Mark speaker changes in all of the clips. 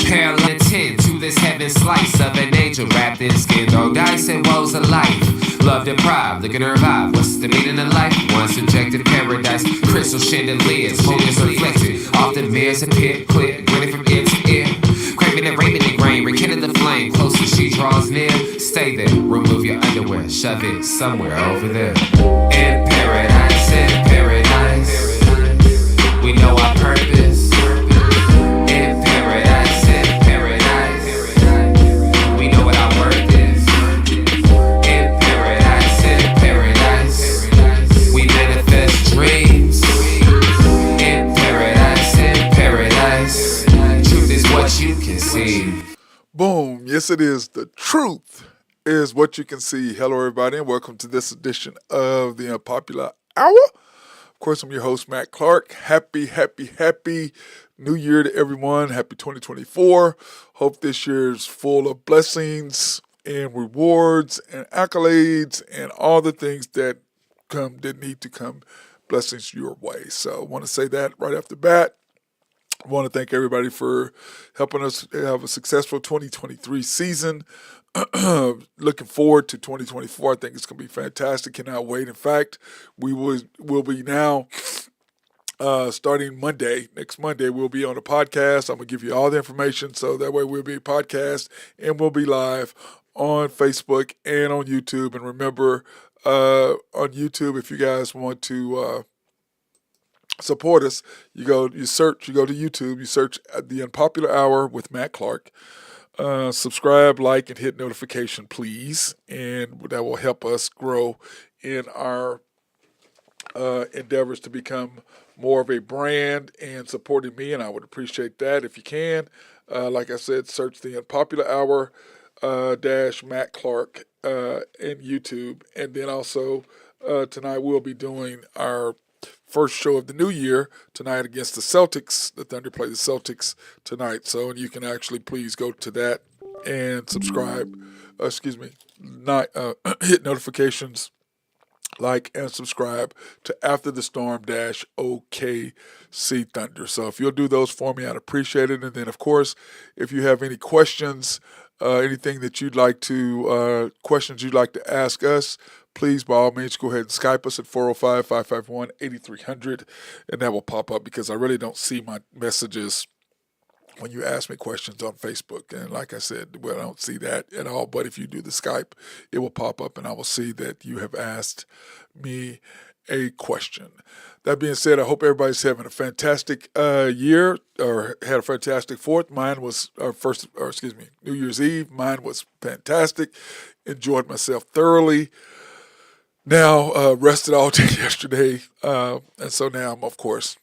Speaker 1: Parallel intent to this heaven slice of an angel wrapped in skin. Throw dice and woes of life. Love deprived, looking to revive. What's the meaning of life? One subjective paradise. Crystal chandeliers, motives reflected. Often mirrors appear, clear, grinning from ear to ear. Craving and raving in grain, rekindling the flame. Closer she draws near. Stay there, remove your underwear, shove it somewhere over there. In paradise, we know our purpose. In paradise, we know what our worth is. In paradise, we manifest dreams. In paradise, truth is what you can see.
Speaker 2: Boom. Yes, it is. The truth is what you can see. Hello, everybody, and welcome to this edition of the Unpopular Hour. Of course, I'm your host, Matt Clark. Happy New Year to everyone. Happy 2024. Hope this year is full of blessings and rewards and accolades and all the things that need to come blessings your way. So I want to say that right off the bat. I want to thank everybody for helping us have a successful 2023 season. Looking forward to 2024. I think it's going to be fantastic. Cannot wait. In fact, we will be now starting next Monday, we'll be on a podcast. I'm going to give you all the information so that way we'll be a podcast and we'll be live on Facebook and on YouTube. And remember, on YouTube, if you guys want to support us, you go to YouTube, you search The Unpopular Hour with Matt Clark. Subscribe, like, and hit notification, please. And that will help us grow in our endeavors to become more of a brand and supporting me. And I would appreciate that if you can. Like I said, search The Unpopular Hour dash Matt Clark in YouTube. And then also tonight we'll be doing our first show of the new year tonight against the Celtics. The Thunder play the Celtics tonight. So, and you can actually please go to that and subscribe. Hit notifications, like, and subscribe to After the Storm OKC Thunder. So if you'll do those for me, I'd appreciate it. And then, of course, if you have any questions, anything that questions you'd like to ask us, please, by all means, go ahead and Skype us at 405-551-8300, and that will pop up because I really don't see my messages when you ask me questions on Facebook. And like I said, I don't see that at all. But if you do the Skype, it will pop up, and I will see that you have asked me a question. That being said, I hope everybody's having a fantastic year or had a fantastic Fourth. Mine was New Year's Eve. Mine was fantastic. Enjoyed myself thoroughly. Now, rested all day yesterday, and so now I'm, of course,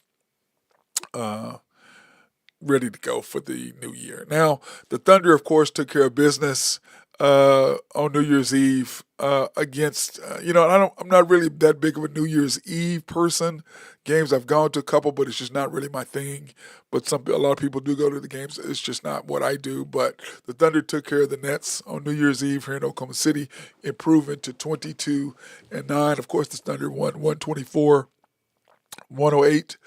Speaker 2: ready to go for the new year. Now, the Thunder, of course, took care of business on New Year's Eve against, I'm not really that big of a New Year's Eve person. Games, I've gone to a couple, but it's just not really my thing. But a lot of people do go to the games. It's just not what I do. But the Thunder took care of the Nets on New Year's Eve here in Oklahoma City, improving to 22-9. Of course, the Thunder won 124-108.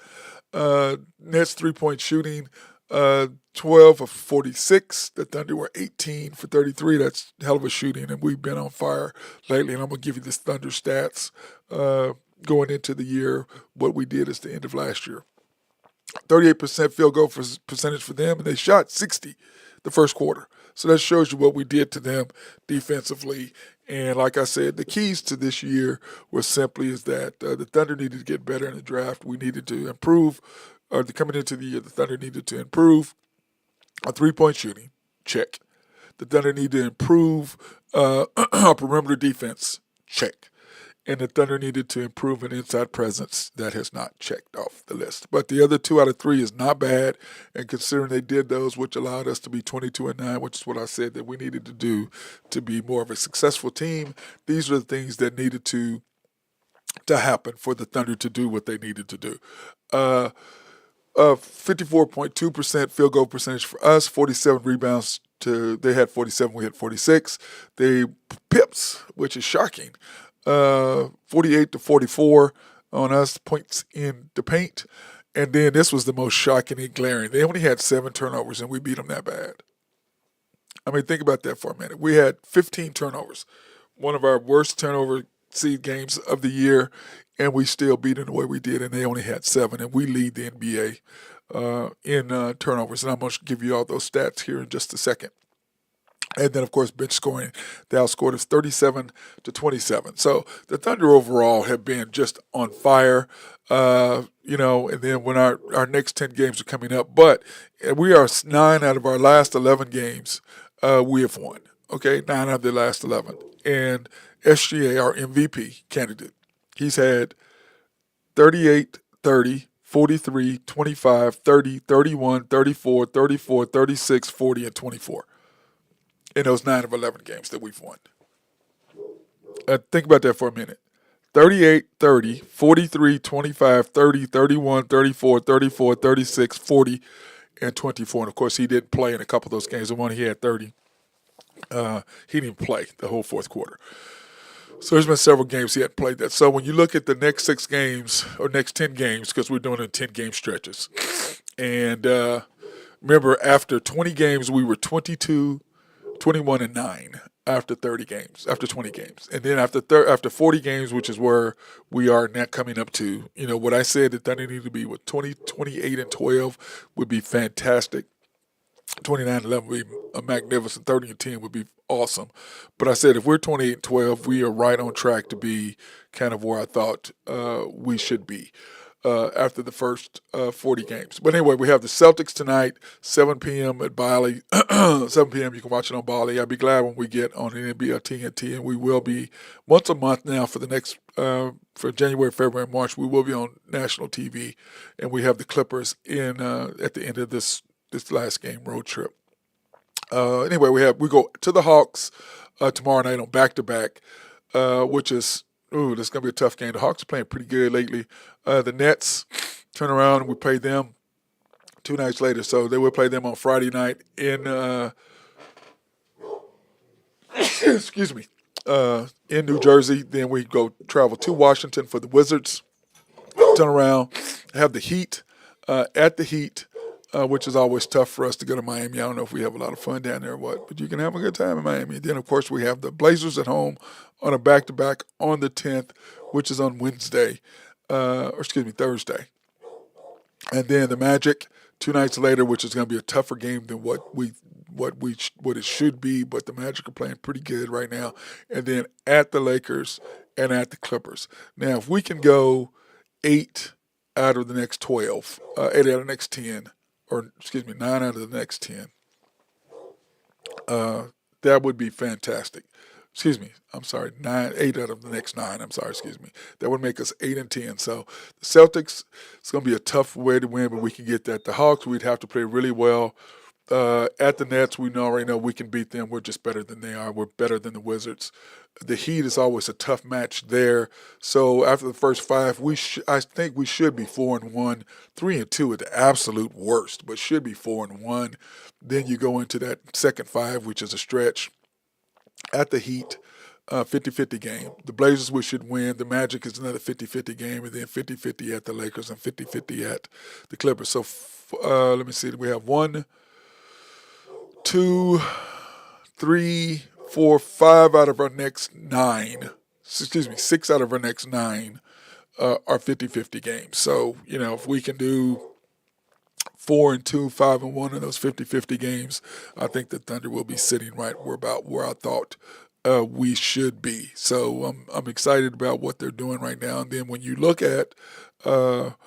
Speaker 2: Nets three-point shooting, 12 of 46. The Thunder were 18 for 33. That's hell of a shooting, and we've been on fire lately. And I'm going to give you this Thunder stats going into the year, what we did at the end of last year. 38% field goal percentage for them, and they shot 60 the first quarter. So that shows you what we did to them defensively. And like I said, the keys to this year was simply is that the Thunder needed to get better in the draft. We needed to improve. Coming into the year, the Thunder needed to improve our three-point shooting. Check. The Thunder needed to improve our perimeter defense. Check. And the Thunder needed to improve an inside presence. That has not checked off the list. But the other 2 out of 3 is not bad. And considering they did those, which allowed us to be 22-9, which is what I said that we needed to do to be more of a successful team, these are the things that needed to happen for the Thunder to do what they needed to do. 54.2% field goal percentage for us, 47 rebounds they had 47, we had 46. The pips, which is shocking, 48-44 on us, points in the paint, And then this was the most shocking and glaring. They only had 7 turnovers, and we beat them that bad. I mean, think about that for a minute. We had 15 turnovers, one of our worst turnover seed games of the year, and we still beat them the way we did, and they only had 7, and we lead the NBA in turnovers. And I'm going to give you all those stats here in just a second. And then, of course, bench scoring, they outscored us 37-27. So the Thunder overall have been just on fire, and then when our next 10 games are coming up. But we are 9 out of our last 11 games, we have won. Okay, 9 out of the last 11. And SGA, our MVP candidate, he's had 38, 30, 43, 25, 30, 31, 34, 34, 36, 40, and 24 in those 9 of 11 games that we've won. Think about that for a minute. 38, 30, 43, 25, 30, 31, 34, 34, 36, 40, and 24. And, of course, he didn't play in a couple of those games. The one he had 30, he didn't play the whole fourth quarter. So there's been several games he hadn't played that. So when you look at the next 6 games or next 10 games, because we're doing it in 10-game stretches, and remember, after 20 games, we were 22, 21, and 9 after 30 games, after 20 games. And then after 40 games, which is where we are now coming up to, what I said that Thunder need to be with 20, 28, and 12 would be fantastic. 29-11 would be a magnificent. 30-10 would be awesome. But I said if we're 28-12, we are right on track to be kind of where I thought we should be after the first 40 games. But anyway, we have the Celtics tonight, 7 p.m. at Bali. 7 p.m. You can watch it on Bali. I'll be glad when we get on NBA TNT, and we will be once a month now for the next for January, February, and March. We will be on national TV, and we have the Clippers in at the end of this last game road trip. Anyway, we go to the Hawks tomorrow night on back-to-back, which is that's going to be a tough game. The Hawks are playing pretty good lately. The Nets turn around and we play them 2 nights later. So they will play them on Friday night in excuse me, in New Jersey. Then we go travel to Washington for the Wizards. Turn around, have the Heat at the Heat. Which is always tough for us to go to Miami. I don't know if we have a lot of fun down there or what, but you can have a good time in Miami. Then, of course, we have the Blazers at home on a back-to-back on the 10th, which is on Thursday. And then the Magic 2 nights later, which is going to be a tougher game than what it should be, but the Magic are playing pretty good right now. And then at the Lakers and at the Clippers. Now, if we can go 8 out of the next 12, 8 out of the next 10, 9 out of the next 10. That would be fantastic. 8 out of the next 9. That would make us 8-10. So the Celtics, it's going to be a tough way to win, but we can get that. The Hawks, we'd have to play really well. At the Nets, we already know we can beat them. We're just better than they are. We're better than the Wizards. The Heat is always a tough match there. So after the first 5, I think we should be 4-1, 3-2 at the absolute worst, but should be 4-1. Then you go into that second 5, which is a stretch. At the Heat, 50-50 game. The Blazers, we should win. The Magic is another 50-50 game, and then 50-50 at the Lakers and 50-50 at the Clippers. So let me see. We have 1, 2, 3, 4, 5 out of our next 9. 6 out of our next 9 are 50-50 games. So, if we can do 4-2, 5-1 in those 50-50 games, I think the Thunder will be sitting right about where I thought we should be. So I'm excited about what they're doing right now. And then when you look at our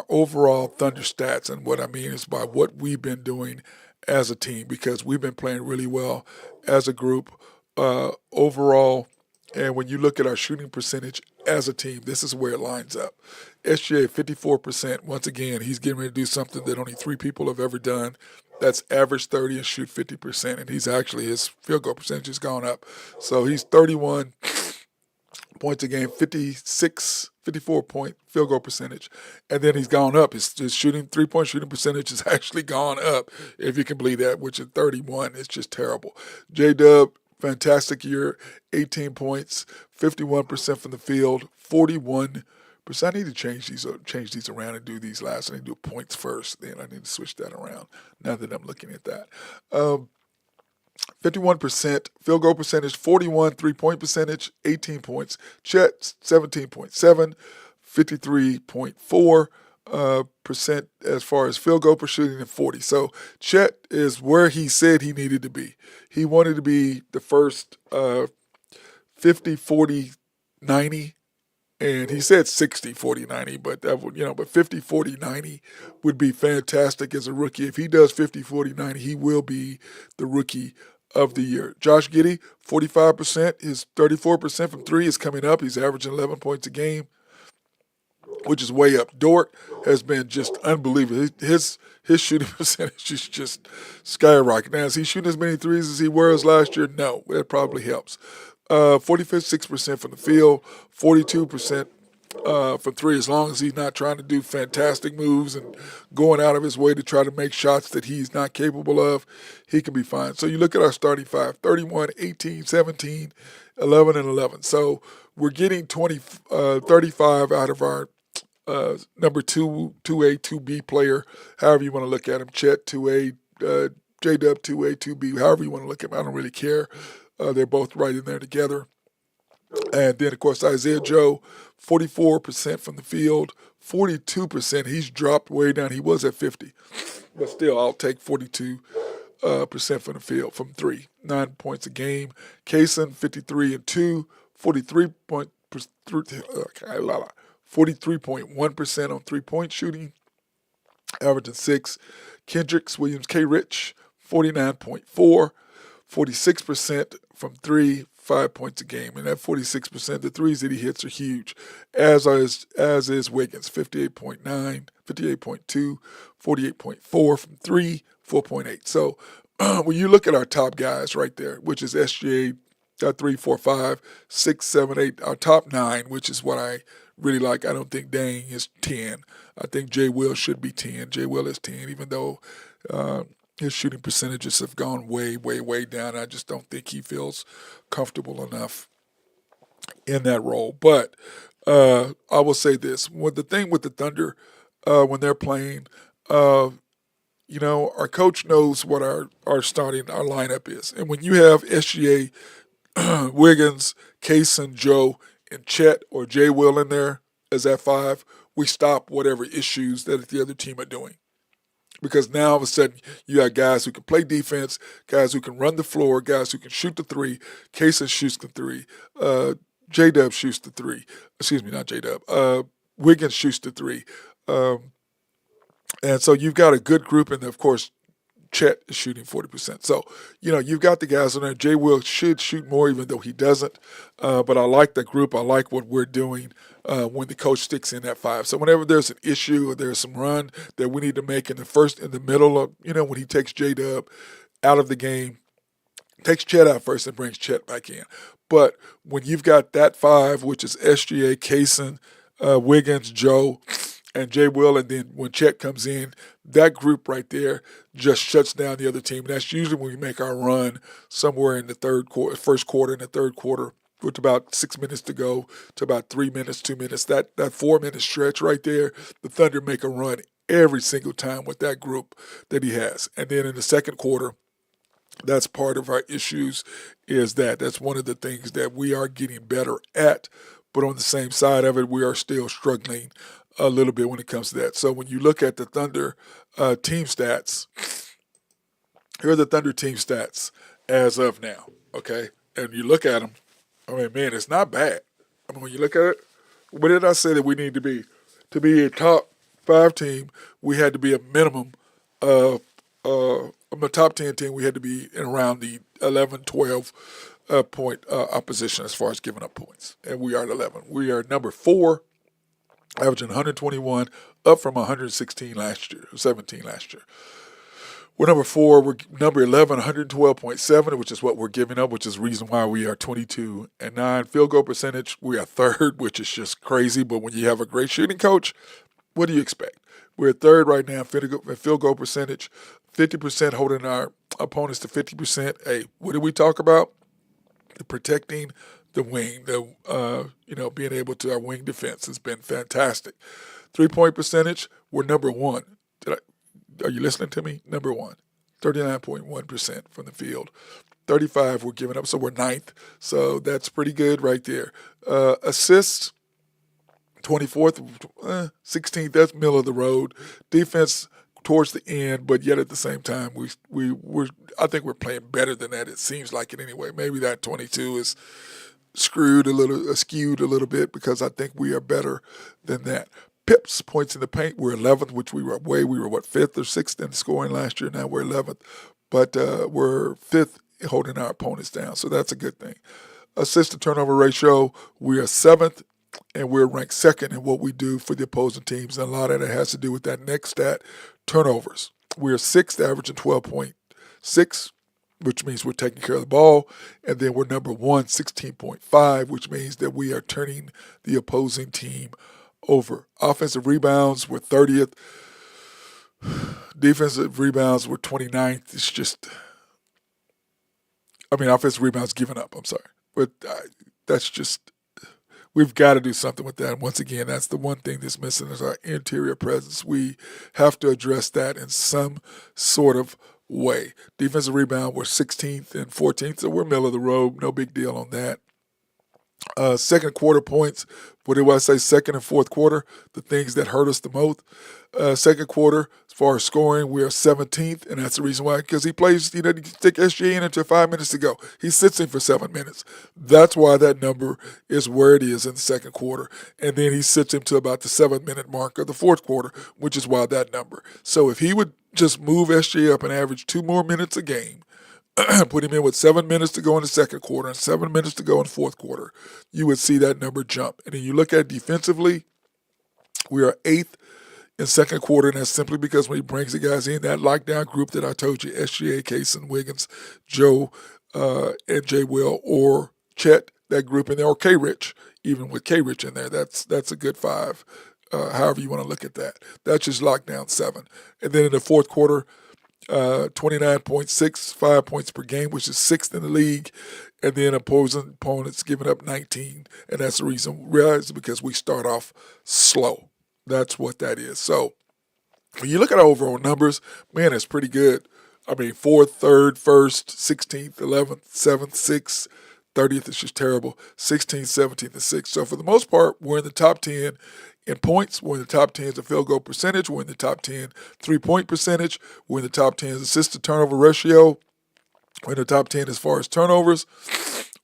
Speaker 2: overall Thunder stats, and what I mean is by what we've been doing as a team, because we've been playing really well as a group overall. And when you look at our shooting percentage as a team, this is where it lines up. SGA 54%. Once again, he's getting ready to do something that only 3 people have ever done. That's average 30 and shoot 50%. And his field goal percentage has gone up. So he's 31 points a game, 54-point field goal percentage. And then he's gone up. His 3-point shooting percentage has actually gone up, if you can believe that, which at 31 is just terrible. J-Dub, fantastic year, 18 points, 51% from the field, 41% I need to change these around and do these last. I need to do points first. Then I need to switch that around. Now that I'm looking at that, 51% field goal percentage, 41 3-point percentage, 18 points. Chet 17.7, 53.4 percent as far as field goal per shooting and 40. So Chet is where he said he needed to be. He wanted to be the first 50, 40, 90. And he said 60, 40, 90, but that would, but 50, 40, 90 would be fantastic as a rookie. If he does 50, 40, 90, he will be the rookie of the year. Josh Giddey, 45%. His 34% from three is coming up. He's averaging 11 points a game, which is way up. Dort has been just unbelievable. His shooting percentage is just skyrocketing. Now, is he shooting as many threes as he was last year? No, that probably helps. 46% from the field, 42% from three, as long as he's not trying to do fantastic moves and going out of his way to try to make shots that he's not capable of, he can be fine. So you look at our starting five, 31, 18, 17, 11, and 11. So we're getting 35 out of our number 2A, 2B player, however you want to look at him. Chet, 2A, J-Dub, 2A, 2B, however you want to look at him. I don't really care. They're both right in there together. And then, of course, Isaiah Joe, 44% from the field, 42%. He's dropped way down. He was at 50. But still, I'll take 42% from the field from three. 9 points a game. Kaysen, 53 and 2, 43.1% on 3-point shooting, averaging 6. Kendricks Williams K. Rich, 49.4, 46% from three, 5 points a game. And that 46%, the threes that he hits are huge, as is Wiggins, 58.9, 58.2, 48.4 from three, 4.8. So when you look at our top guys right there, which is SGA, 3, 4, 5, 6, 7, 8, our top 9, which is what I really like. I don't think Dang is 10. I think Jay Will should be 10. Jay Will is 10, even though his shooting percentages have gone way, way, way down. I just don't think he feels comfortable enough in that role. But I will say this. The thing with the Thunder, when they're playing, our coach knows what our lineup is. And when you have SGA, Wiggins, Kaysen, Joe, and Chet or Jay Will in there as that 5, we stop whatever issues that the other team are doing. Because now all of a sudden you got guys who can play defense, guys who can run the floor, guys who can shoot the 3. Kaysen shoots the 3. J-Dub shoots the 3. Excuse me, not J-Dub. Wiggins shoots the 3. And so you've got a good group, and of course Chet is shooting 40%. So, you've got the guys in there. Jay Will should shoot more, even though he doesn't. But I like the group. I like what we're doing when the coach sticks in that 5. So whenever there's an issue or there's some run that we need to make in the middle of, when he takes J-Dub out of the game, takes Chet out first and brings Chet back in. But when you've got that 5, which is SGA, Kaysen, Wiggins, Joe, and Jay Will, and then when Chet comes in, that group right there just shuts down the other team. And that's usually when we make our run somewhere in the first quarter, in the third quarter, with about 6 minutes to go to about 3 minutes, 2 minutes. That 4-minute stretch right there, the Thunder make a run every single time with that group that he has. And then in the second quarter, that's part of our issues, is that's one of the things that we are getting better at. But on the same side of it, we are still struggling a little bit when it comes to that. So when you look at the Thunder team stats, here are the Thunder team stats as of now, okay? And you look at them, man, it's not bad. When you look at it, what did I say that we need to be? To be a top 5 team, we had to be a minimum of, a top 10 team, we had to be in around the 11, 12 point opposition as far as giving up points. And we are at 11. We are number 4, averaging 121, up from 116 last year, 17 last year. We're number 4. We're number 11, 112.7, which is what we're giving up, which is the reason why we are 22 and 9. Field goal percentage, we are 3rd, which is just crazy. But when you have a great shooting coach, what do you expect? We're 3rd right now in field goal percentage, 50%, holding our opponents to 50%. Hey, what did we talk about? Protecting the wing. Being able to our wing defense has been fantastic. 3-point percentage, we're number one. Are you listening to me? Number one. 39.1% from the field. 35 we're giving up, so we're ninth. So that's pretty good right there. Assists, 24th, 16th. That's middle of the road. Defense towards the end, but yet at the same time, I think we're playing better than that. It seems like it anyway. Maybe that 22 is skewed a little bit because I think we are better than that. Pips, points in the paint, we're 11th, which we were fifth or sixth in scoring last year. Now we're 11th, but we're fifth holding our opponents down, so that's a good thing. Assist to turnover ratio, we are seventh, and we're ranked second in what we do for the opposing teams. And a lot of that has to do with that next stat, turnovers. We're sixth, averaging 12.6, which means we're taking care of the ball. And then we're number one, 16.5, which means that we are turning the opposing team over. Offensive rebounds, we're 30th. Defensive rebounds, we're 29th. Offensive rebounds given up, I'm sorry. But that's just, we've got to do something with that. And once again, that's the one thing that's missing is our interior presence. We have to address that in some sort of way. Defensive rebound, we're 16th and 14th, so we're middle of the road. No big deal on that. Second quarter points, what do I say, second and fourth quarter, the things that hurt us the most. Second quarter, as far as scoring, we are 17th, and that's the reason why, because he doesn't stick SGA in until 5 minutes to go. He sits in for 7 minutes. That's why that number is where it is in the second quarter. And then he sits him to about the 7-minute mark of the fourth quarter, which is why that number. So if he would just move SGA up and average 2 more minutes a game, put him in with 7 minutes to go in the second quarter and 7 minutes to go in the fourth quarter, you would see that number jump. And then you look at it defensively, we are 8th in second quarter, and that's simply because when he brings the guys in, that lockdown group that I told you, SGA, Kaysen, Wiggins, Joe, and Jay Will, or Chet, that group in there, or K-Rich, even with K-Rich in there, that's a good 5, however you want to look at that. That's just lockdown 7. And then in the fourth quarter, 29.6, 5 points per game, which is 6th in the league, and then opposing opponents giving up 19, and that's the reason, because we start off slow. That's what that is. So when you look at our overall numbers, man, it's pretty good. 4th, 3rd, 1st, 16th, 11th, 7th, 6th, 30th is just terrible. 16th, 17th, and 6th. So for the most part, we're in the top 10 in points. We're in the top 10 in field goal percentage. We're in the top 10 3-point percentage. We're in the top 10 assist to turnover ratio. We're in the top 10 as far as turnovers.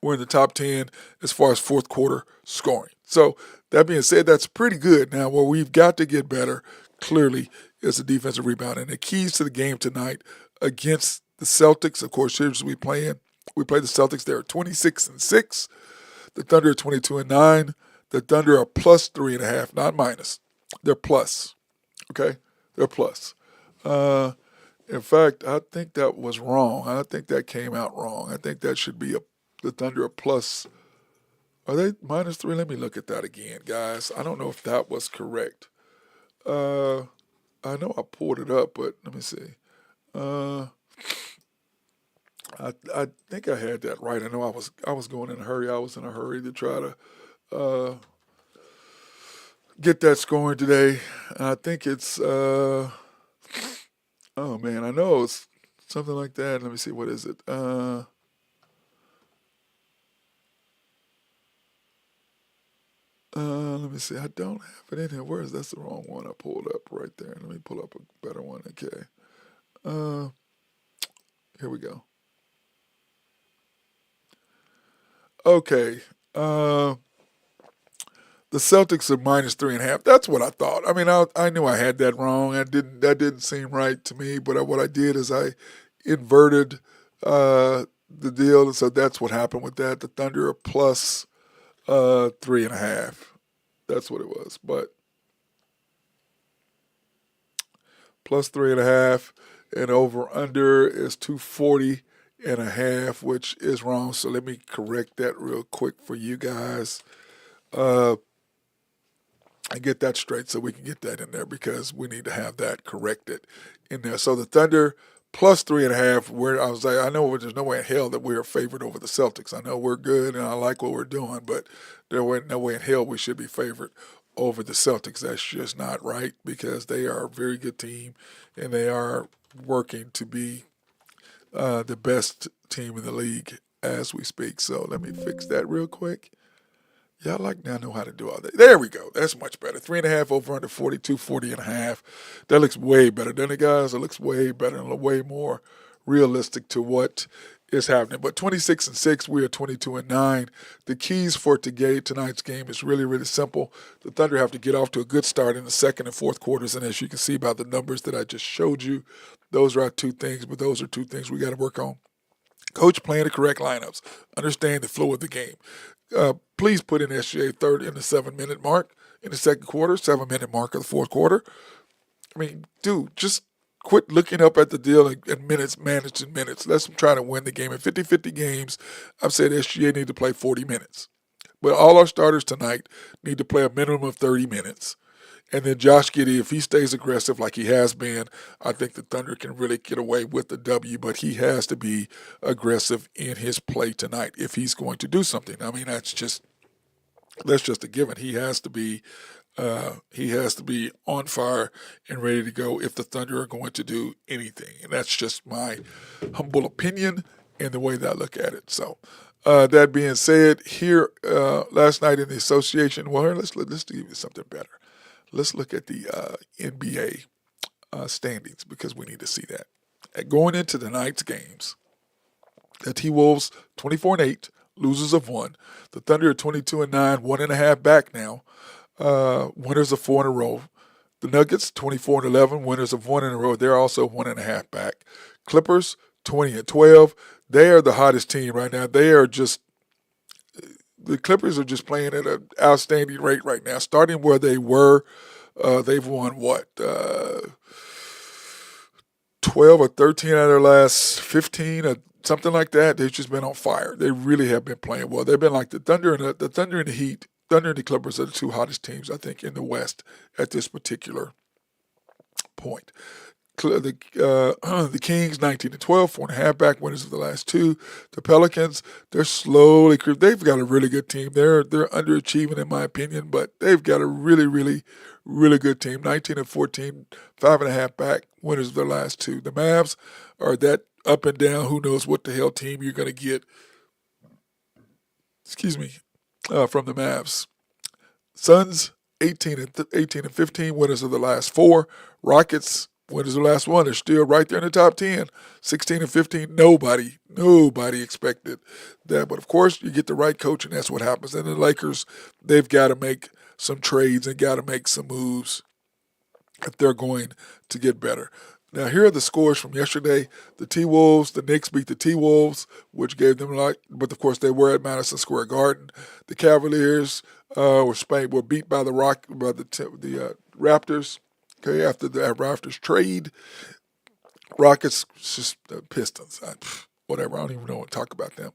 Speaker 2: We're in the top 10 as far as fourth quarter scoring. So that being said, that's pretty good. Now, where we've got to get better, clearly, is the defensive rebound. And the keys to the game tonight against the Celtics, of course, here's we playing. We play the Celtics. They're 26-6. The Thunder are 22-9. The Thunder are plus 3.5, not minus. They're plus. Okay? They're plus. In fact, I think that was wrong. I think that came out wrong. I think that should be the Thunder are plus. Are they minus 3? Let me look at that again, guys. I don't know if that was correct. I know I pulled it up, but let me see. I think I had that right. I know I was going in a hurry. I was in a hurry to try to get that scoring today. And I think it's oh man, I know it's something like that. Let me see, what is it? Let me see. I don't have it in here. Where is that's the wrong one I pulled up right there. Let me pull up a better one. Okay. Here we go. Okay. The Celtics are minus 3.5. That's what I thought. I knew I had that wrong. That didn't seem right to me. But what I did is I inverted the deal, and so that's what happened with that. The Thunder are plus 3.5. That's what it was. But plus 3.5, and over under is 240.5, which is wrong. So let me correct that real quick for you guys. And get that straight so we can get that in there because we need to have that corrected in there. So the Thunder plus 3.5. Where I was like, I know there's no way in hell that we're favored over the Celtics. I know we're good and I like what we're doing, but there was no way in hell we should be favored over the Celtics. That's just not right because they are a very good team and they are working to be the best team in the league as we speak. So let me fix that real quick. Y'all like now know how to do all that. There we go. That's much better. 3.5 over under 42, 40.5. That looks way better, doesn't it, guys? It looks way better and way more realistic to what is happening. But 26-6, we are 22-9. The keys for tonight's game is really, really simple. The Thunder have to get off to a good start in the second and fourth quarters, and as you can see by the numbers that I just showed you, those are our two things. But those are two things we got to work on. Coach playing the correct lineups. Understand the flow of the game. Please put in SGA third in the 7-minute mark in the second quarter, 7-minute mark of the fourth quarter. I mean, dude, just quit looking up at the deal and minutes, managing minutes. Let's try to win the game. In 50-50 games, I've said SGA need to play 40 minutes. But all our starters tonight need to play a minimum of 30 minutes. And then Josh Giddey, if he stays aggressive like he has been, I think the Thunder can really get away with the W, but he has to be aggressive in his play tonight if he's going to do something. I mean, that's just a given. He has to be on fire and ready to go if the Thunder are going to do anything. And that's just my humble opinion and the way that I look at it. So that being said, here last night in the association, well, let's give you something better. Let's look at the NBA standings because we need to see that. Going into tonight's games, the T-Wolves 24-8, losers of 1. The Thunder are 22-9, 1.5 back now. Winners of 4 in a row. The Nuggets 24-11, winners of 1 in a row. They're also 1.5 back. Clippers 20-12. They are the hottest team right now. The Clippers are just playing at an outstanding rate right now. Starting where they were, they've won 12 or 13 out of their last 15 or something like that. They've just been on fire. They really have been playing well. They've been like the Thunder and the Heat. Thunder and the Clippers are the two hottest teams, I think, in the West at this particular point. The Kings 19-12, 4.5 back winners of the last 2. The Pelicans, they're slowly. They've got a really good team. They're underachieving in my opinion, but they've got a really, really, really good team. 19-14, 5.5 back winners of their last 2. The Mavs are that up and down. Who knows what the hell team you're going to get? From the Mavs. Suns 18-15 winners of the last 4. Rockets. Winners of the last 1? They're still right there in the top 10. 16-15. Nobody expected that. But of course, you get the right coach, and that's what happens. And the Lakers, they've got to make some trades and got to make some moves if they're going to get better. Now, here are the scores from yesterday. The T-Wolves, the Knicks beat the T-Wolves, which gave them but of course they were at Madison Square Garden. The Cavaliers were beat by the Raptors. Okay, after the Raptors trade, Rockets, just Pistons, whatever. I don't even know what to talk about them.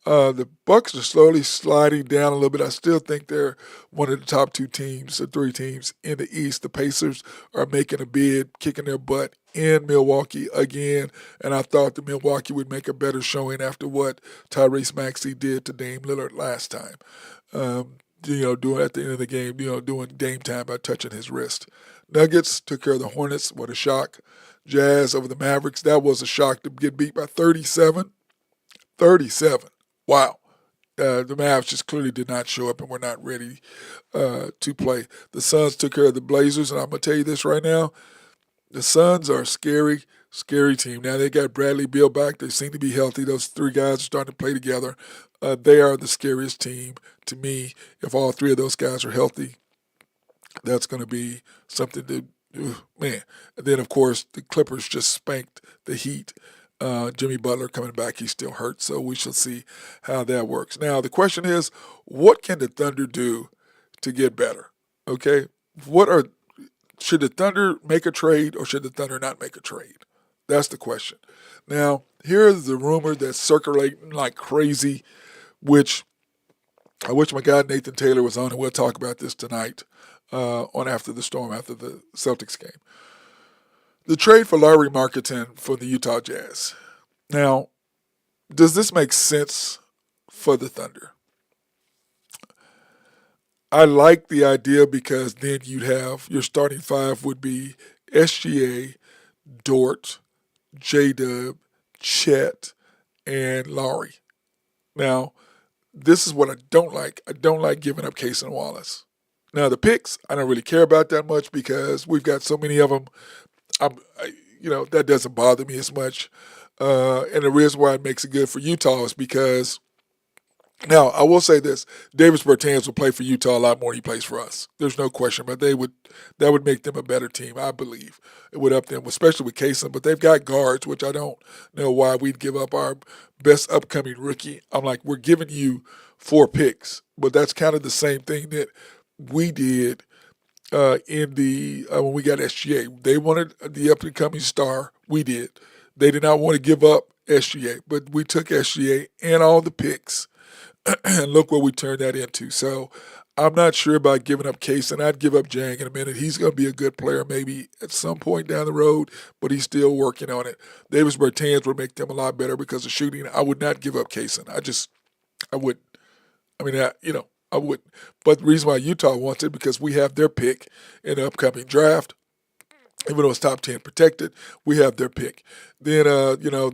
Speaker 2: The Bucks are slowly sliding down a little bit. I still think they're one of the top 2 teams or 3 teams in the East. The Pacers are making a bid, kicking their butt in Milwaukee again, and I thought that Milwaukee would make a better showing after what Tyrese Maxey did to Dame Lillard last time. Doing at the end of the game, doing Dame time by touching his wrist. Nuggets took care of the Hornets. What a shock. Jazz over the Mavericks. That was a shock to get beat by 37. 37. Wow. The Mavs just clearly did not show up and were not ready to play. The Suns took care of the Blazers, and I'm going to tell you this right now. The Suns are a scary, scary team. Now they got Bradley Beal back. They seem to be healthy. Those 3 guys are starting to play together. They are the scariest team to me. If all 3 of those guys are healthy, that's going to be something to, man. And then, of course, the Clippers just spanked the Heat. Jimmy Butler coming back, he's still hurt, so we shall see how that works. Now, the question is, what can the Thunder do to get better? Okay? Should the Thunder make a trade or should the Thunder not make a trade? That's the question. Now, here's the rumor that's circulating like crazy, which I wish my guy Nathan Taylor was on, and we'll talk about this tonight on After the Storm, after the Celtics game. The trade for Larry Marketing for the Utah Jazz. Now, does this make sense for the Thunder? I like the idea because then you'd have your starting five would be SGA, Dort, J Dub, Chet, and Lowry. Now, this is what I don't like. I don't like giving up Case and Wallace. Now, the picks, I don't really care about that much because we've got so many of them. That doesn't bother me as much. And the reason why it makes it good for Utah is because now I will say this: Davis Bertans will play for Utah a lot more than he plays for us. There's no question, but that would make them a better team, I believe. It would up them, especially with Kaysen. But they've got guards, which I don't know why we'd give up our best upcoming rookie. I'm like, we're giving you 4 picks, but that's kind of the same thing that we did in the when we got SGA. They wanted the up and coming star. We did. They did not want to give up SGA, but we took SGA and all the picks, and look what we turned that into. So I'm not sure about giving up Case, and I'd give up Jang in a minute. He's going to be a good player maybe at some point down the road, but he's still working on it. Davis Bertans would make them a lot better because of shooting. I would not give up Kaysen. I wouldn't. I mean, I wouldn't. But the reason why Utah wants it because we have their pick in the upcoming draft. Even though it's top 10 protected, we have their pick. Then,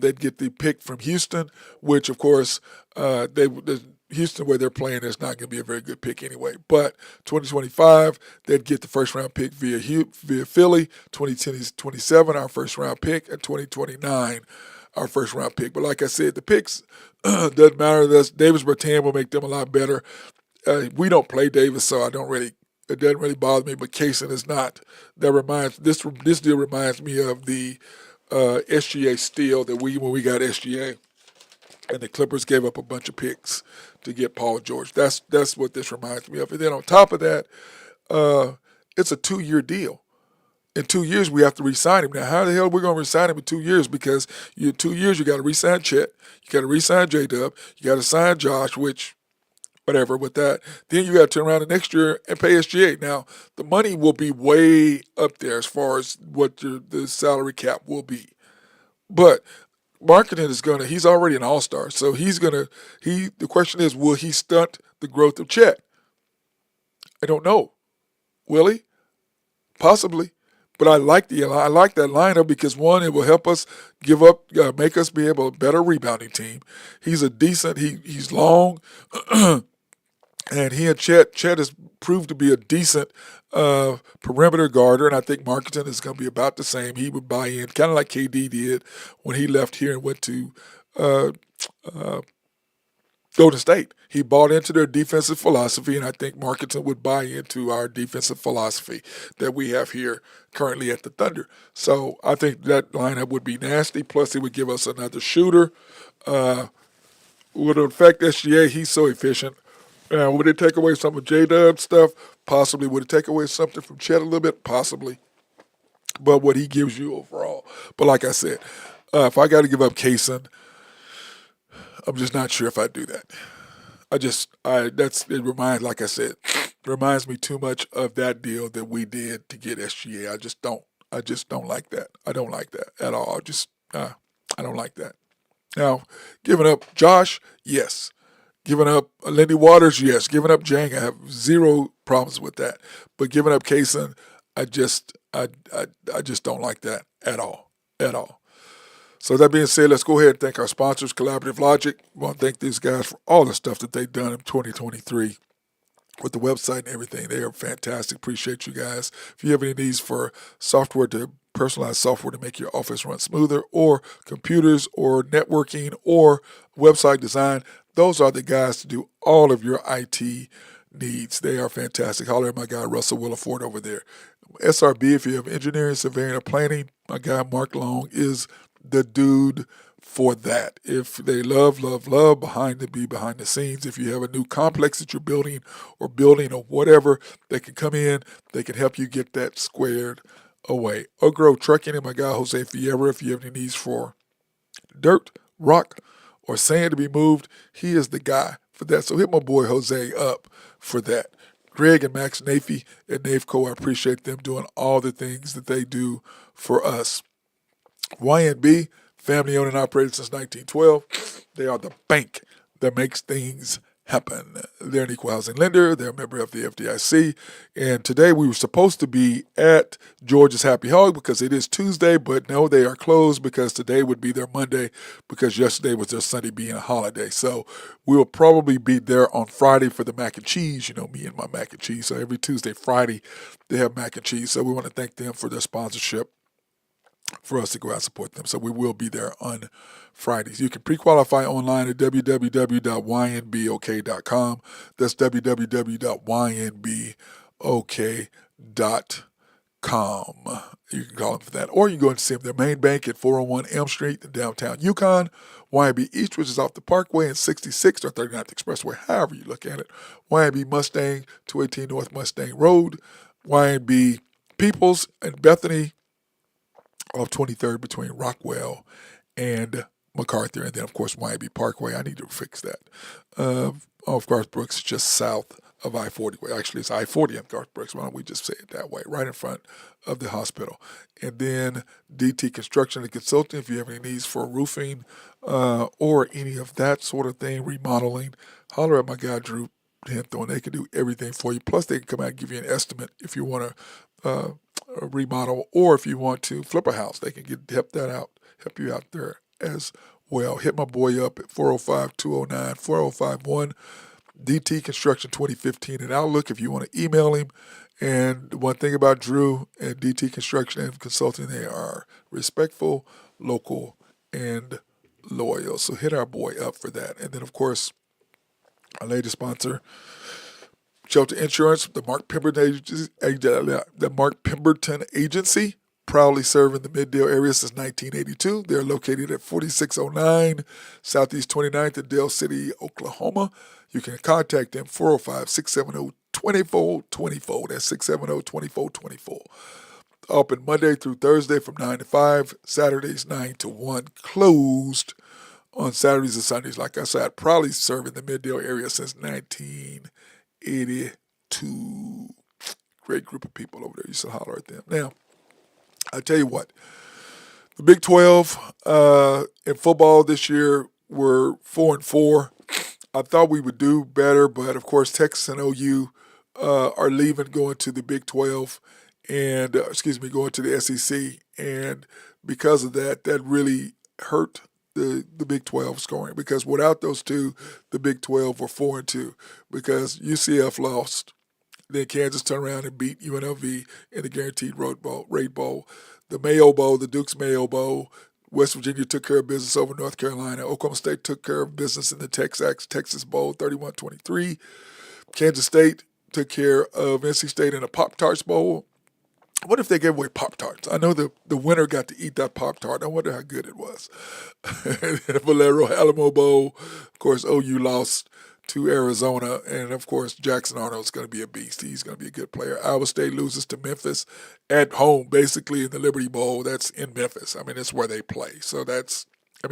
Speaker 2: they'd get the pick from Houston, which, of course, Houston, where they're playing, is not going to be a very good pick anyway. But 2025, they'd get the first-round pick via Philly. 2027, our first-round pick. And 2029, our first-round pick. But like I said, the picks doesn't matter to us. Davis Bertan will make them a lot better. We don't play Davis, so it doesn't really bother me, but Kaysen is not. This deal reminds me of the SGA steal that when we got SGA, and the Clippers gave up a bunch of picks to get Paul George. That's what this reminds me of. And then on top of that, it's a 2-year deal. In 2 years, we have to re-sign him. Now, how the hell are we going to re-sign him in 2 years? Because in 2 years, you got to re-sign Chet, you got to re-sign J-Dub, you got to sign Josh, which whatever with that. Then you got to turn around the next year and pay SGA. Now, the money will be way up there as far as what the salary cap will be. But Marketing he's already an all-star. So the question is, will he stunt the growth of Chet? I don't know. Will he? Possibly. But I like that lineup because one, it will help us make us be able a better rebounding team. He's he's long. And he and Chet has proved to be a decent perimeter guarder, and I think Marketing is going to be about the same. He would buy in, kind of like KD did when he left here and went to Golden State. He bought into their defensive philosophy, and I think Marketing would buy into our defensive philosophy that we have here currently at the Thunder. So I think that lineup would be nasty, plus it would give us another shooter. Would it affect SGA? He's so efficient. Would it take away some of J-Dub's stuff? Possibly. Would it take away something from Chet a little bit? Possibly. But what he gives you overall. But like I said, if I got to give up Kaysen, I'm just not sure if I do that. Like I said, it reminds me too much of that deal that we did to get SGA. I just don't like that. I don't like that at all. I don't like that. Now, giving up Josh, yes. Giving up Lindy Waters, yes. Giving up Jang, I have zero problems with that. But giving up Kaysen, I just don't like that at all. At all. So that being said, let's go ahead and thank our sponsors, Collaborative Logic. We want to thank these guys for all the stuff that they've done in 2023 with the website and everything. They are fantastic. Appreciate you guys. If you have any needs for personalized software to make your office run smoother, or computers, or networking, or website design, those are the guys to do all of your IT needs. They are fantastic. Holler at my guy Russell Williford over there. SRB, if you have engineering, surveying, or planning, my guy Mark Long is the dude for that. If they love behind the scenes, if you have a new complex that you're building or whatever, they can come in, they can help you get that squared away. Oak Grove Trucking and my guy Jose Fierro, if you have any needs for dirt, rock, or sand to be moved, he is the guy for that. So hit my boy Jose up for that. Greg and Max Nafee at Naveco, I appreciate them doing all the things that they do for us. YNB, family owned and operated since 1912. They are the bank that makes things happen. They're an equal housing lender. They're a member of the FDIC. And today we were supposed to be at George's Happy Hog because it is Tuesday, but no, they are closed because today would be their Monday because yesterday was their Sunday being a holiday. So we will probably be there on Friday for the mac and cheese. You know, me and my mac and cheese. So every Tuesday, Friday, they have mac and cheese. So we want to thank them for their sponsorship for us to go out and support them. So we will be there on Fridays. You can pre-qualify online at www.ynbok.com. That's www.ynbok.com. You can call them for that. Or you can go and see them. Their main bank at 401 Elm Street in downtown Yukon. YNB East, which is off the Parkway, and 66th or 39th Expressway, however you look at it. YNB Mustang, 218 North Mustang Road. YNB Peoples and Bethany, off 23rd between Rockwell and MacArthur, and then of course Miami Parkway. I need to fix that. Off Garth Brooks, just south of I-40. Well, actually, it's I-40 and Garth Brooks. Why don't we just say it that way? Right in front of the hospital. And then DT Construction and Consulting. If you have any needs for roofing or any of that sort of thing, remodeling, holler at my guy Drew Henthorne. They can do everything for you. Plus, they can come out and give you an estimate if you want to remodel, or if you want to flip a house, they can help you out there as well. Hit my boy up at 405-209-4051, DT Construction 2015 and Outlook if you want to email him. And one thing about Drew and DT Construction and Consulting, they are respectful, local, and loyal. So hit our boy up for that. And then, of course, our latest sponsor, Shelter Insurance, the Mark Pemberton Agency, proudly serving the Middale area since 1982. They're located at 4609 Southeast 29th in Dale City, Oklahoma. You can contact them 405-670-2424. That's 670-2424. Open Monday through Thursday from 9 to 5, Saturdays 9 to 1, closed on Saturdays and Sundays. Like I said, proudly serving the Middale area since 1982. Great group of people over there. You should holler at them. Now, I tell you what, the Big 12 in football this year were 4-4. I thought we would do better, but of course Texas and OU are leaving, going to the Big 12 and going to the SEC, and because of that, that really hurt the Big 12 scoring, because without those two, the Big 12 were 4-2 because UCF lost. Then Kansas turned around and beat UNLV in the Guaranteed Rate Bowl. The Mayo Bowl, the Duke's Mayo Bowl, West Virginia took care of business over North Carolina. Oklahoma State took care of business in the Texas Bowl, 31-23. Kansas State took care of NC State in a Pop-Tarts Bowl. What if they gave away Pop-Tarts? I know the winner got to eat that Pop-Tart. I wonder how good it was. Valero Alamo Bowl, of course, OU lost to Arizona, and of course Jackson Arnold's going to be a beast. He's going to be a good player. Iowa State loses to Memphis at home, basically in the Liberty Bowl. That's in Memphis. I mean, it's where they play. So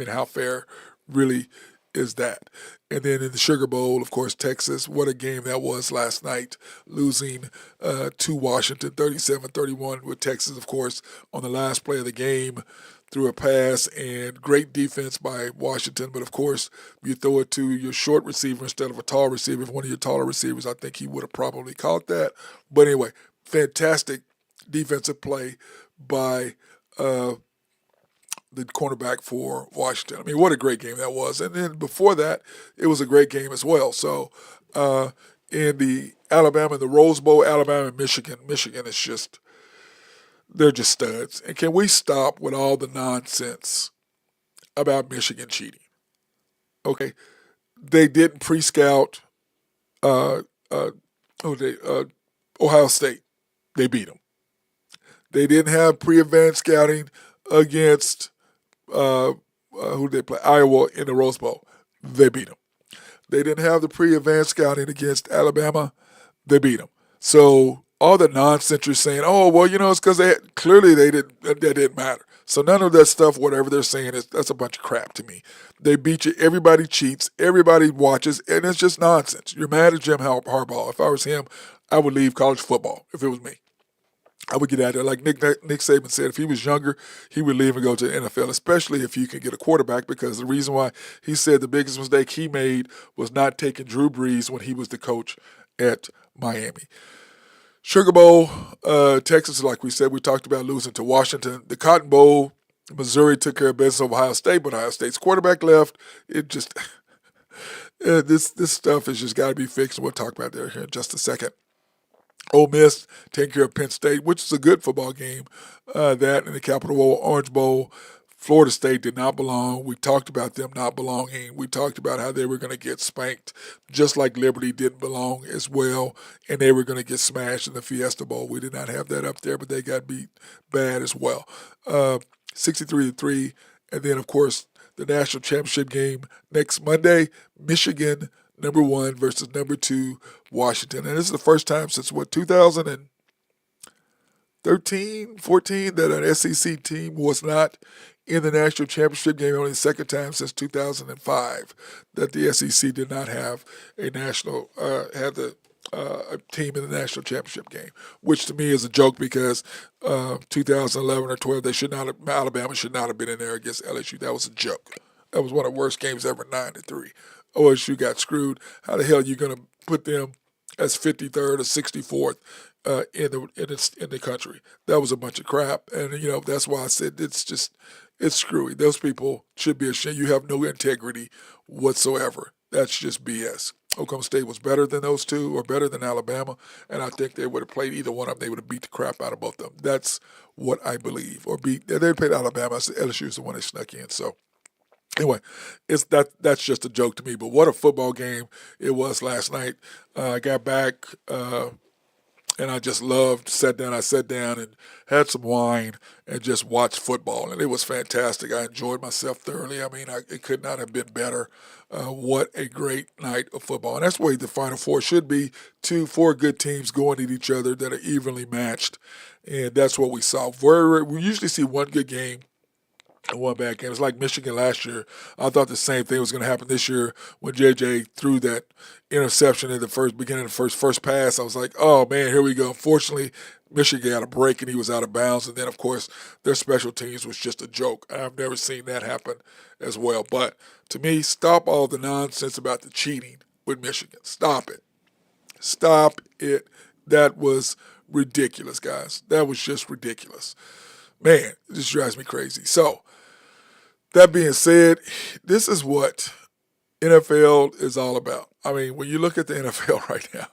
Speaker 2: how fair really is that? And then in the Sugar Bowl, of course, Texas, what a game that was last night, losing to Washington 37-31, with Texas, of course, on the last play of the game, threw a pass, and great defense by Washington. But, of course, you throw it to your short receiver instead of a tall receiver. If one of your taller receivers, I think he would have probably caught that. But anyway, fantastic defensive play by the cornerback for Washington. I mean, what a great game that was. And then before that, it was a great game as well. So in the Alabama, the Rose Bowl, Alabama and Michigan is just, they're just studs. And can we stop with all the nonsense about Michigan cheating? Okay, they didn't pre-scout Ohio State. They beat them. They didn't have pre-event scouting against who did they play? Iowa in the Rose Bowl. They beat them. They didn't have the pre-event scouting against Alabama. They beat them. So all the nonsense you're saying, it's because that didn't matter. So none of that stuff, whatever they're saying, that's a bunch of crap to me. They beat you. Everybody cheats. Everybody watches, and it's just nonsense. You're mad at Jim Harbaugh. If I was him, I would leave college football if it was me. I would get out there. Like Nick Saban said, if he was younger, he would leave and go to the NFL, especially if you can get a quarterback, because the reason why he said the biggest mistake he made was not taking Drew Brees when he was the coach at Miami. Sugar Bowl, Texas, like we said, we talked about losing to Washington. The Cotton Bowl, Missouri took care of business over Ohio State, but Ohio State's quarterback left. It just, this stuff has just got to be fixed. We'll talk about that here in just a second. Ole Miss taking care of Penn State, which is a good football game. That and the Capital Bowl, Orange Bowl. Florida State did not belong. We talked about them not belonging. We talked about how they were going to get spanked, just like Liberty didn't belong as well, and they were going to get smashed in the Fiesta Bowl. We did not have that up there, but they got beat bad as well. 63-3, and then, of course, the national championship game next Monday, Michigan, number 1 versus number 2, Washington. And this is the first time since, 2013, 14, that an SEC team was not in the national championship game. Only the second time since 2005 that the SEC did not have a a team in the national championship game, which to me is a joke because 2011 or 12, Alabama should not have been in there against LSU. That was a joke. That was one of the worst games ever, 9-3. OSU got screwed. How the hell are you going to put them as 53rd or 64th in the country? That was a bunch of crap, and that's why I said it's screwy. Those people should be ashamed. You have no integrity whatsoever. That's just BS. Oklahoma State was better than those two, or better than Alabama, and I think they would have played either one of them. They would have beat the crap out of both of them. That's what I believe. They played Alabama. LSU is the one they snuck in. So anyway, that's just a joke to me. But what a football game it was last night. I got back and I just sat down and had some wine and just watched football, and it was fantastic. I enjoyed myself thoroughly. I mean, it could not have been better. What a great night of football. And that's the way the Final Four should be: four good teams going at each other that are evenly matched. And that's what we saw. We usually see one good game and one bad game. It's like Michigan last year. I thought the same thing was going to happen this year when JJ threw that interception in the beginning of the first pass. I was like, oh man, here we go. Unfortunately, Michigan got a break and he was out of bounds. And then, of course, their special teams was just a joke. I've never seen that happen as well. But to me, stop all the nonsense about the cheating with Michigan. Stop it. Stop it. That was ridiculous, guys. That was just ridiculous. Man, it just drives me crazy. So, that being said, this is what NFL is all about. I mean, when you look at the NFL right now,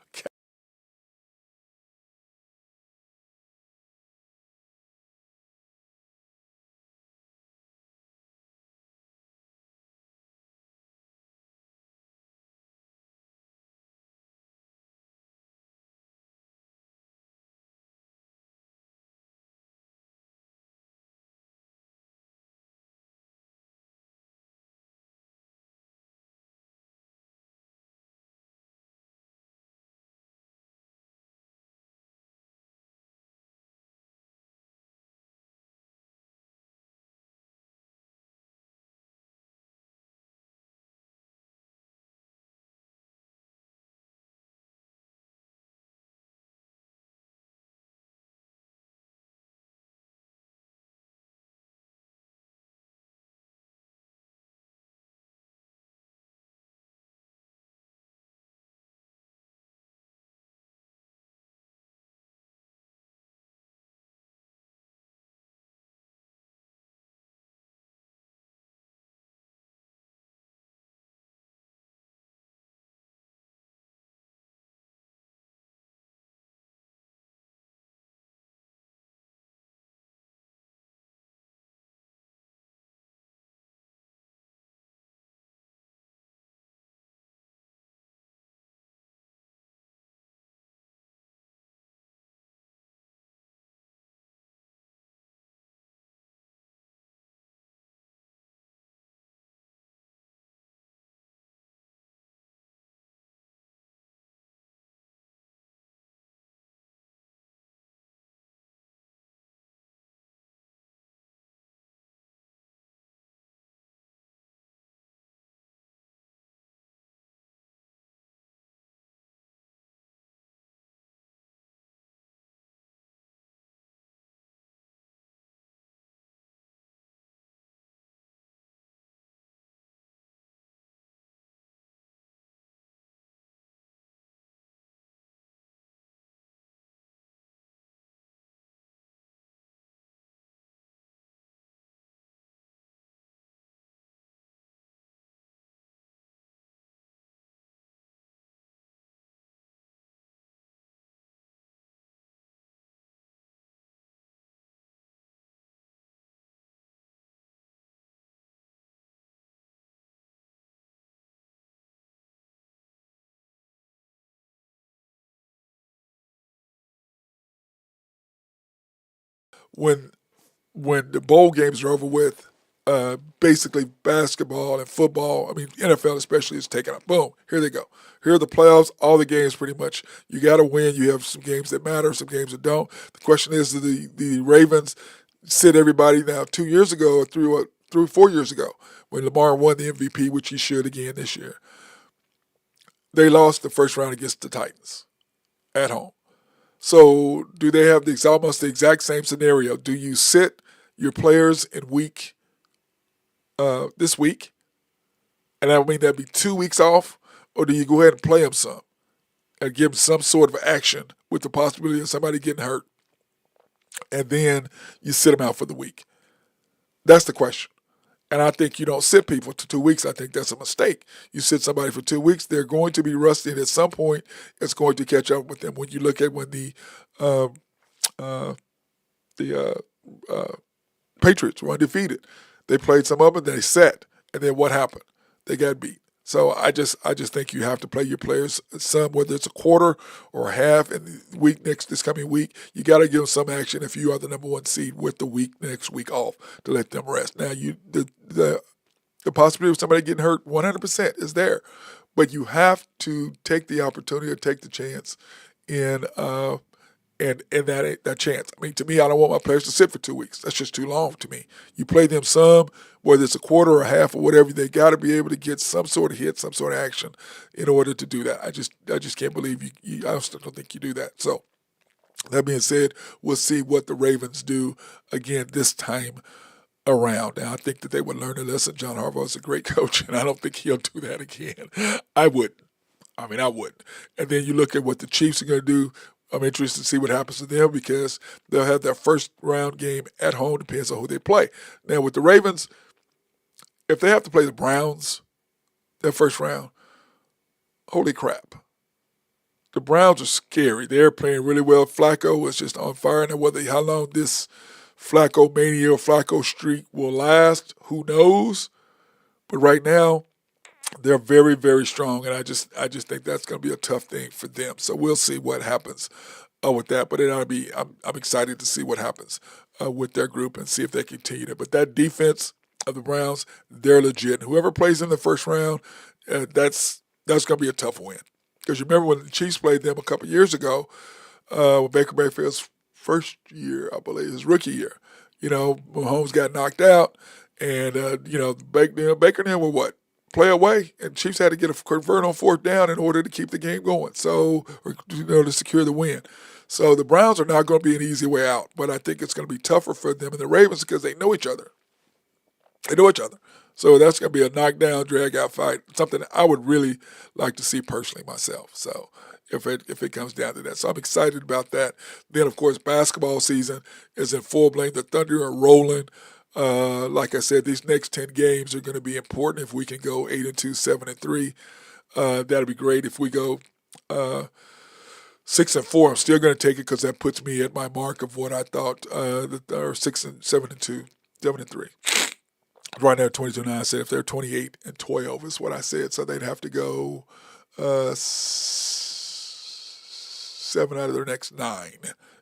Speaker 2: when the bowl games are over with, basically basketball and football, I mean NFL especially, is taken up. Boom, here they go. Here are the playoffs. All the games pretty much. You got to win. You have some games that matter, some games that don't. The question is, do the Ravens sit everybody now? 2 years ago, or 4 years ago, when Lamar won the MVP, which he should again this year, they lost the first round against the Titans at home. So do they have almost the exact same scenario? Do you sit your players in this week, and that would mean that'd be 2 weeks off, or do you go ahead and play them some and give them some sort of action with the possibility of somebody getting hurt, and then you sit them out for the week? That's the question. And I think you don't sit people for 2 weeks. I think that's a mistake. You sit somebody for 2 weeks, they're going to be rusty, and at some point, it's going to catch up with them. When you look at when the uh, the Patriots were undefeated, they played some of them, they sat, and then what happened? They got beat. So I just think you have to play your players some, whether it's a quarter or a half, and this coming week, you got to give them some action if you are the number one seed with the next week off to let them rest. Now the possibility of somebody getting hurt 100% is there, but you have to take the opportunity or take the chance in and that chance. I mean, to me, I don't want my players to sit for 2 weeks. That's just too long to me. You play them some, whether it's a quarter or a half or whatever. They got to be able to get some sort of hit, some sort of action, in order to do that. I just can't believe you. I still don't think you do that. So that being said, we'll see what the Ravens do again this time around. Now, I think that they would learn a lesson. John Harbaugh is a great coach, and I don't think he'll do that again. I wouldn't. I mean, I wouldn't. And then you look at what the Chiefs are going to do. I'm interested to see what happens to them because they'll have their first round game at home. Depends on who they play. Now, with the Ravens, if they have to play the Browns, their first round, holy crap. The Browns are scary. They're playing really well. Flacco is just on fire. Now, how long this Flacco mania or Flacco streak will last, who knows? But right now, they're very, very strong, and I just think that's going to be a tough thing for them. So we'll see what happens with that. But it ought to be. I'm excited to see what happens with their group and see if they continue it. But that defense of the Browns, they're legit. Whoever plays in the first round, that's going to be a tough win. Because you remember when the Chiefs played them a couple years ago, with Baker Mayfield's first year, I believe, his rookie year. Mahomes got knocked out, and Baker and them were what? Play away, and Chiefs had to get a convert on fourth down in order to keep the game going. To secure the win. So the Browns are not going to be an easy way out, but I think it's going to be tougher for them and the Ravens because they know each other. So that's going to be a knockdown, drag-out fight, something I would really like to see personally myself. So if it comes down to that. So I'm excited about that. Then, of course, basketball season is in full blame. The Thunder are rolling. Like I said, these next 10 games are going to be important. If we can go 8-2, 7-3, that'll be great. If we go 6-4, I'm still going to take it because that puts me at my mark of what I thought, or 7-2, 7-3. Right now, 22-9. I said if they're 28-12 is what I said. So they'd have to go 7 out of their next 9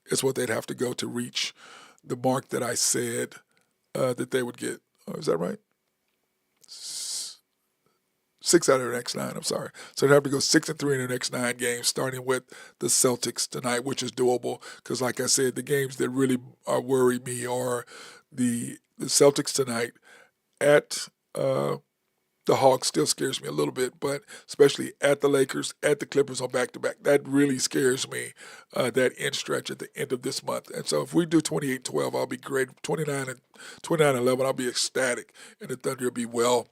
Speaker 2: is what they'd have to go to reach the mark that I said that they would get. Oh, is that right? 6 out of their next 9. I'm sorry. So they'd have to go 6-3 in their next 9 games, starting with the Celtics tonight, which is doable. Because, like I said, the games that really worry me are the Celtics tonight at the Hawks. Still scares me a little bit, but especially at the Lakers, at the Clippers on back-to-back. That really scares me, that end stretch at the end of this month. And so if we do 28-12, I'll be great. 29-11, I'll be ecstatic. And the Thunder will be well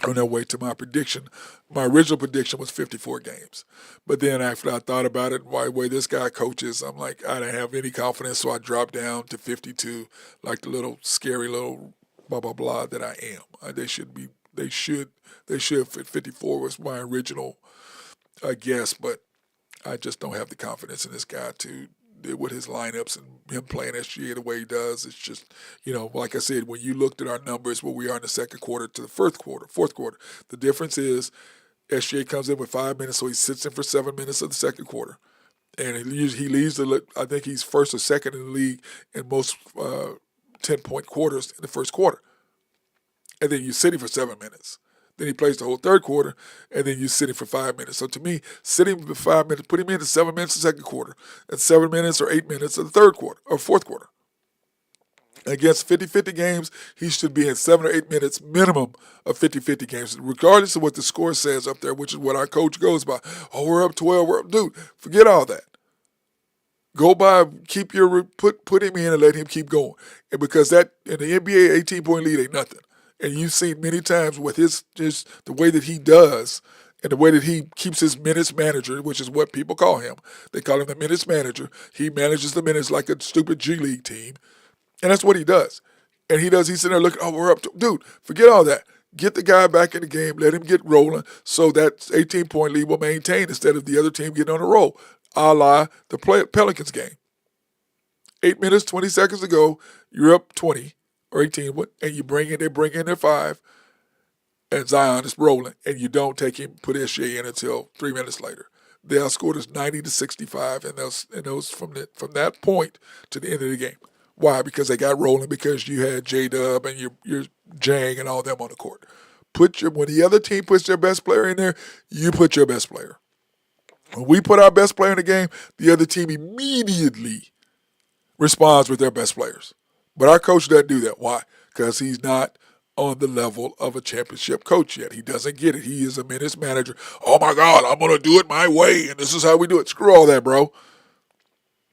Speaker 2: on their way to my prediction. My original prediction was 54 games. But then after I thought about it, the way this guy coaches, I'm like, I don't have any confidence, so I dropped down to 52, like the little scary little blah, blah, blah that I am. They should fit 54 was my original guess, but I just don't have the confidence in this guy to deal with his lineups and him playing SGA the way he does. It's just, like I said, when you looked at our numbers where we are in the second quarter to the fourth quarter, the difference is SGA comes in with 5 minutes, so he sits in for 7 minutes of the second quarter. And he leads I think he's first or second in the league in most 10-point quarters in the first quarter. And then you sit him for 7 minutes. Then he plays the whole third quarter, and then you sit him for 5 minutes. So to me, sit him for 5 minutes, put him in 7 minutes the second quarter, and 7 minutes or 8 minutes of the third quarter or fourth quarter. Against 50-50 games, he should be in 7 or 8 minutes minimum of 50-50 games, regardless of what the score says up there, which is what our coach goes by. Oh, we're up 12, we're up. Dude, forget all that. Go by, put him in and let him keep going. And because that in the NBA 18-point lead ain't nothing. And you've seen many times with his just the way that he does and the way that he keeps his minutes manager, which is what people call him. They call him the minutes manager. He manages the minutes like a stupid G League team. And that's what he does. And he's sitting there looking, oh, we're up. Dude, forget all that. Get the guy back in the game. Let him get rolling so that 18-point lead will maintain instead of the other team getting on a roll, a la the Pelicans game. 8 minutes, 20 seconds ago, you're up 20 or 18, and they bring in their 5, and Zion is rolling, and you don't put SGA in until 3 minutes later. They outscored us 90-65, and those from that point to the end of the game. Why? Because they got rolling because you had J-Dub and your Jang and all them on the court. When the other team puts their best player in there, you put your best player. When we put our best player in the game, the other team immediately responds with their best players. But our coach doesn't do that. Why? Because he's not on the level of a championship coach yet. He doesn't get it. He is a minutes manager. Oh, my God, I'm going to do it my way, and this is how we do it. Screw all that, bro.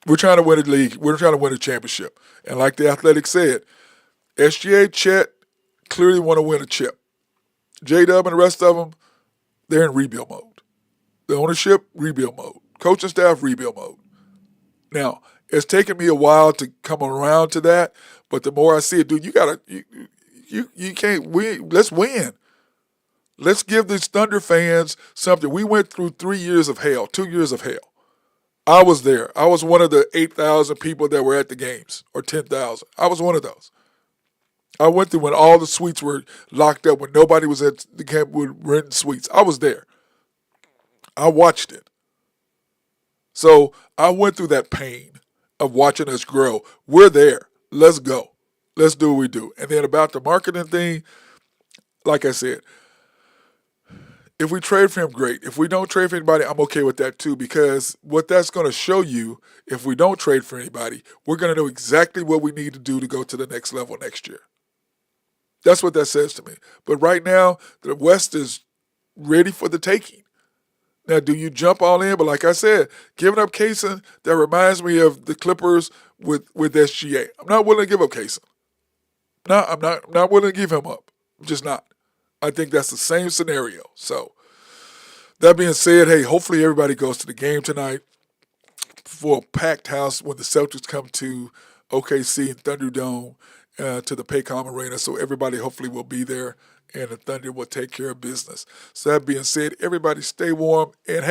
Speaker 2: We're trying to win a league. We're trying to win a championship. And like the Athletic said, SGA, Chet clearly want to win a chip. J-Dub and the rest of them, they're in rebuild mode. The ownership, rebuild mode. Coaching staff, rebuild mode. Now, it's taken me a while to come around to that, but the more I see it, dude, you can't win. Let's win. Let's give these Thunder fans something. We went through 3 years of hell, 2 years of hell. I was there. I was one of the 8,000 people that were at the games, or 10,000. I was one of those. I went through when all the suites were locked up, when nobody was at the camp with renting suites. I was there. I watched it. So I went through that pain of watching us grow. We're there. Let's go. Let's do what we do. And then about the marketing thing, like I said, if we trade for him, great. If we don't trade for anybody, I'm okay with that too, because what that's going to show you, if we don't trade for anybody, we're going to know exactly what we need to do to go to the next level next year. That's what that says to me. But right now, the West is ready for the taking. Now, do you jump all in? But like I said, giving up Kaysen, that reminds me of the Clippers with SGA. I'm not willing to give up Kaysen. No, I'm not willing to give him up. I'm just not. I think that's the same scenario. So, that being said, hey, hopefully everybody goes to the game tonight for a packed house when the Celtics come to OKC and Thunderdome to the Paycom Arena. So everybody hopefully will be there, and the Thunder will take care of business. So that being said, everybody stay warm, and hey,